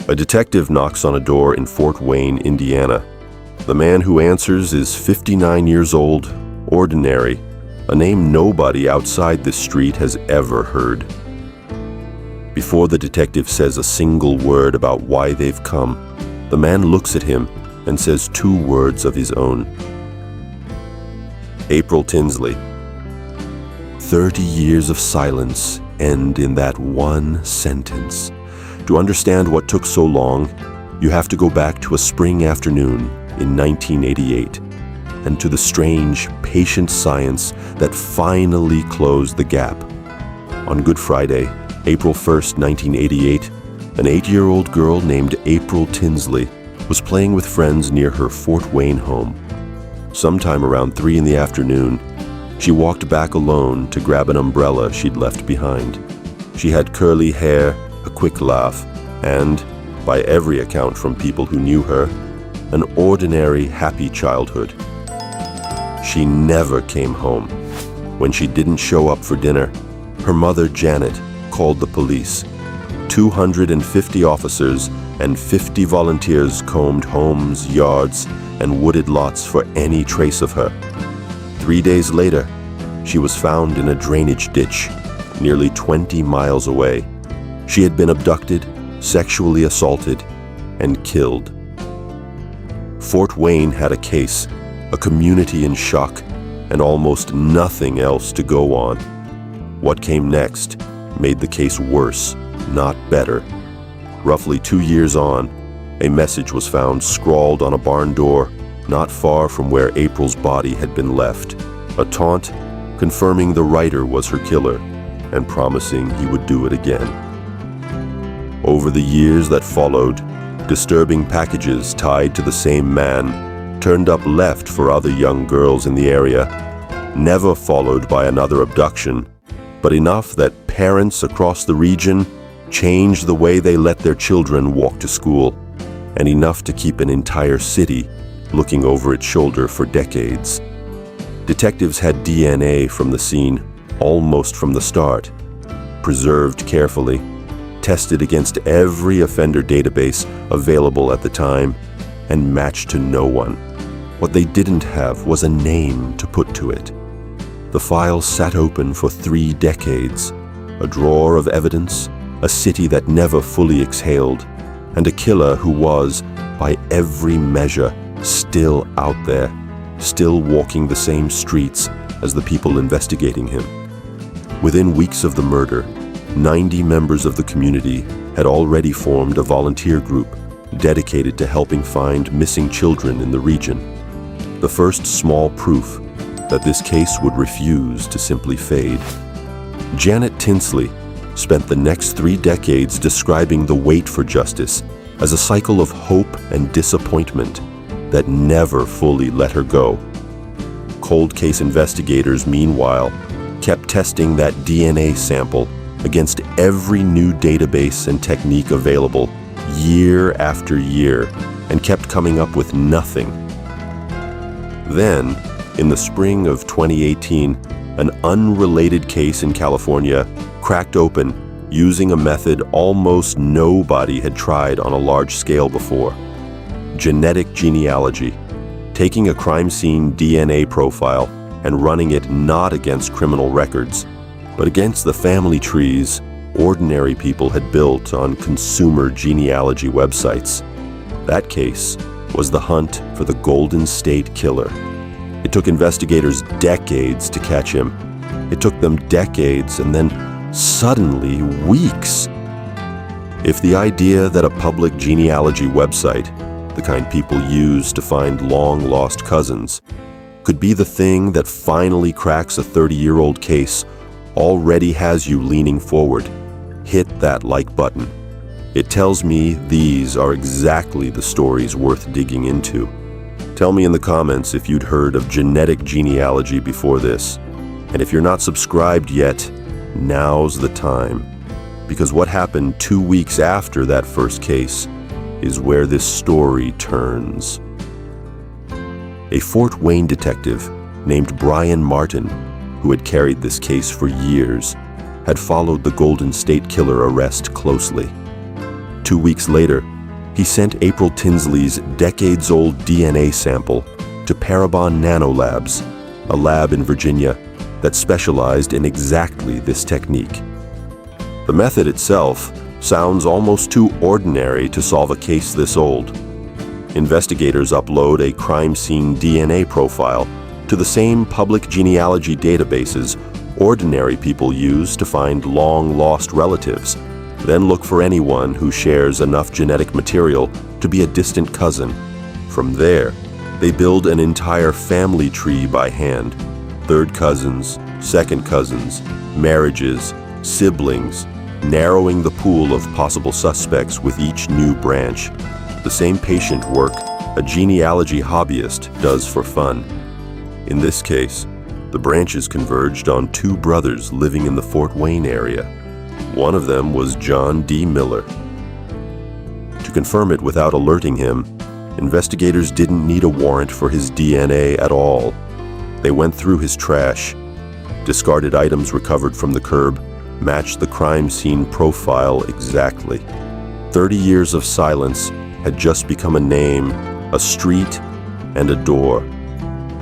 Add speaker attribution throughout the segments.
Speaker 1: A detective knocks on a door in Fort Wayne, Indiana. The man who answers is 59 years old, ordinary, a name nobody outside this street has ever heard. Before the detective says a single word about why they've come, the man looks at him and says 2 words of his own. April Tinsley. 30 years of silence end in that one sentence. To understand what took so long, you have to go back to a spring afternoon in 1988 and to the strange, patient science that finally closed the gap. On Good Friday, April 1st, 1988, an 8-year-old girl named April Tinsley was playing with friends near her Fort Wayne home. Sometime around 3 in the afternoon, she walked back alone to grab an umbrella she'd left behind. She had curly hair, a quick laugh, and, by every account from people who knew her, an ordinary, happy childhood. She never came home. When she didn't show up for dinner, her mother, Janet, called the police. 250 officers and 50 volunteers combed homes, yards, and wooded lots for any trace of her. 3 days later, she was found in a drainage ditch, nearly 20 miles away. She had been abducted, sexually assaulted, and killed. Fort Wayne had a case, a community in shock, and almost nothing else to go on. What came next made the case worse, not better. Roughly 2 years on, a message was found scrawled on a barn door not far from where April's body had been left, a taunt confirming the writer was her killer and promising he would do it again. Over the years that followed, disturbing packages tied to the same man turned up left for other young girls in the area, never followed by another abduction, but enough that parents across the region changed the way they let their children walk to school, and enough to keep an entire city looking over its shoulder for decades. Detectives had DNA from the scene almost from the start, preserved carefully, tested against every offender database available at the time, and matched to no one. What they didn't have was a name to put to it. The file sat open for 3 decades, a drawer of evidence, a city that never fully exhaled, and a killer who was, by every measure, still out there, still walking the same streets as the people investigating him. Within weeks of the murder, 90 members of the community had already formed a volunteer group dedicated to helping find missing children in the region. The first small proof that this case would refuse to simply fade. Janet Tinsley spent the next 3 decades describing the wait for justice as a cycle of hope and disappointment that never fully let her go. Cold case investigators, meanwhile, kept testing that DNA sample against every new database and technique available year after year and kept coming up with nothing. Then, in the spring of 2018, an unrelated case in California cracked open using a method almost nobody had tried on a large scale before: genetic genealogy, taking a crime scene DNA profile and running it not against criminal records, but against the family trees ordinary people had built on consumer genealogy websites. That case was the hunt for the Golden State Killer. It took investigators decades to catch him. It took them decades and then suddenly weeks. If the idea that a public genealogy website, the kind people use to find long-lost cousins, could be the thing that finally cracks a 30-year-old case already has you leaning forward, hit that like button. It tells me these are exactly the stories worth digging into. Tell me in the comments if you'd heard of genetic genealogy before this. And if you're not subscribed yet, now's the time. Because what happened 2 weeks after that first case is where this story turns. A Fort Wayne detective named Brian Martin, who had carried this case for years, had followed the Golden State Killer arrest closely. 2 weeks later, he sent April Tinsley's decades-old DNA sample to Parabon Nanolabs, a lab in Virginia that specialized in exactly this technique. The method itself sounds almost too ordinary to solve a case this old. Investigators upload a crime scene DNA profile to the same public genealogy databases ordinary people use to find long-lost relatives, then look for anyone who shares enough genetic material to be a distant cousin. From there, they build an entire family tree by hand: third cousins, second cousins, marriages, siblings, narrowing the pool of possible suspects with each new branch. The same patient work a genealogy hobbyist does for fun. In this case, the branches converged on two brothers living in the Fort Wayne area. One of them was John D. Miller. To confirm it without alerting him, investigators didn't need a warrant for his DNA at all. They went through his trash. Discarded items recovered from the curb matched the crime scene profile exactly. 30 years of silence had just become a name, a street, and a door.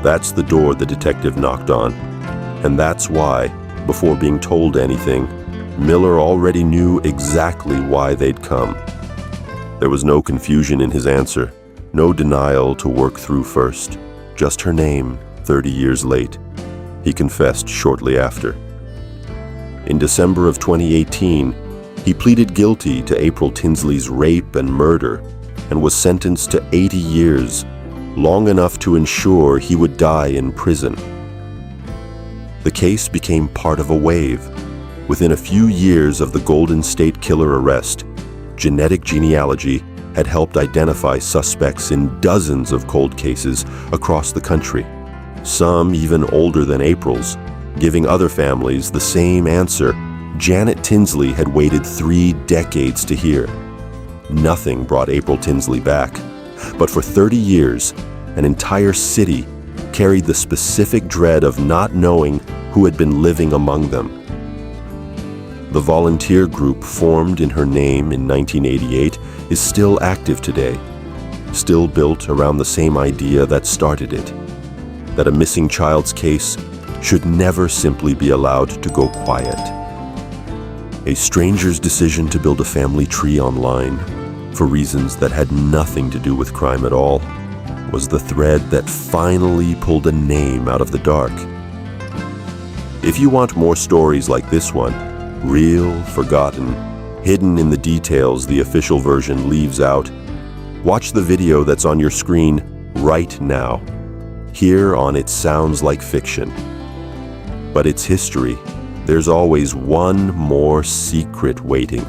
Speaker 1: That's the door the detective knocked on. And that's why, before being told anything, Miller already knew exactly why they'd come. There was no confusion in his answer, no denial to work through first. Just her name, 30 years late. He confessed shortly after. In December of 2018, he pleaded guilty to April Tinsley's rape and murder and was sentenced to 80 years, long enough to ensure he would die in prison. The case became part of a wave. Within a few years of the Golden State Killer arrest, genetic genealogy had helped identify suspects in dozens of cold cases across the country, some even older than April's, giving other families the same answer Janet Tinsley had waited 3 decades to hear. Nothing brought April Tinsley back, but for 30 years, an entire city carried the specific dread of not knowing who had been living among them. The volunteer group formed in her name in 1988 is still active today, still built around the same idea that started it, that a missing child's case should never simply be allowed to go quiet. A stranger's decision to build a family tree online, for reasons that had nothing to do with crime at all, was the thread that finally pulled a name out of the dark. If you want more stories like this one, real, forgotten, hidden in the details the official version leaves out, watch the video that's on your screen right now. Here on It Sounds Like Fiction. But it's history. There's always one more secret waiting.